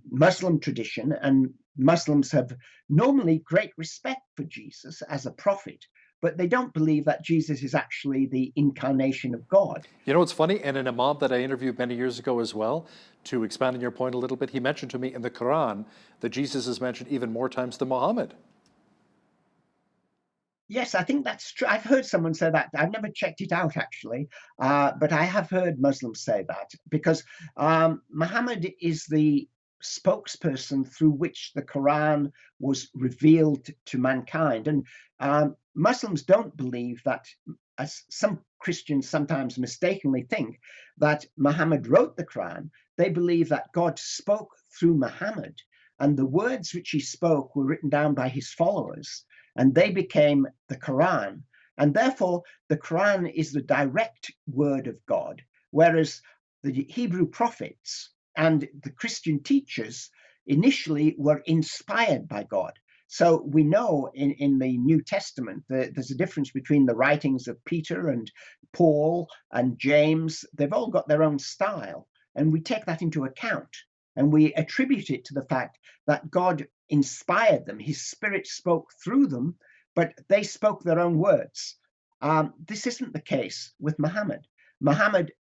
Muslim tradition, and Muslims have normally great respect for Jesus as a prophet, but they don't believe that Jesus is actually the incarnation of God. You know what's funny? And an imam that I interviewed many years ago as well, to expand on your point a little bit, he mentioned to me in the Quran that Jesus is mentioned even more times than Muhammad. Yes, I think that's true. I've heard someone say that. I've never checked it out, actually, but I have heard Muslims say that because Muhammad is the spokesperson through which the Quran was revealed to mankind. And Muslims don't believe that, as some Christians sometimes mistakenly think, that Muhammad wrote the Quran. They believe that God spoke through Muhammad, and the words which he spoke were written down by his followers, and they became the Quran. And therefore, the Quran is the direct word of God, whereas the Hebrew prophets and the Christian teachers initially were inspired by God. So we know in the New Testament that there's a difference between the writings of Peter and Paul and James. They've all got their own style, and we take that into account. And we attribute it to the fact that God inspired them. His Spirit spoke through them, but they spoke their own words. This isn't the case with Muhammad. Muhammad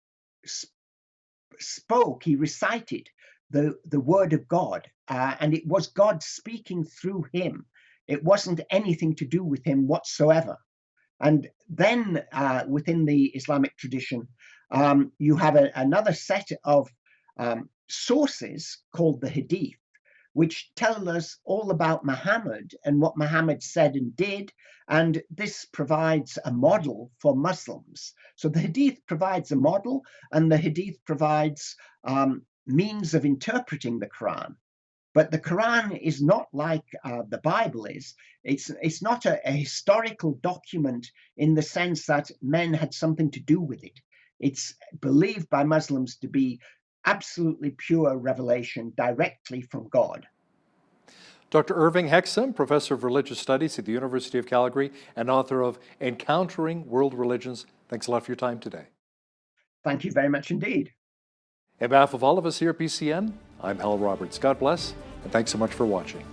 spoke, he recited the word of God, and it was God speaking through him. It wasn't anything to do with him whatsoever. And then within the Islamic tradition, you have another set of sources called the Hadith, which tell us all about Muhammad and what Muhammad said and did. And this provides a model for Muslims. So the Hadith provides a model, and the Hadith provides means of interpreting the Quran. But the Quran is not like the Bible is. It's not a historical document in the sense that men had something to do with it. It's believed by Muslims to be absolutely pure revelation directly from God. Dr. Irving Hexham, Professor of Religious Studies at the University of Calgary and author of Encountering World Religions, thanks a lot for your time today. Thank you very much indeed. On behalf of all of us here at BCN, I'm Hal Roberts. God bless, and thanks so much for watching.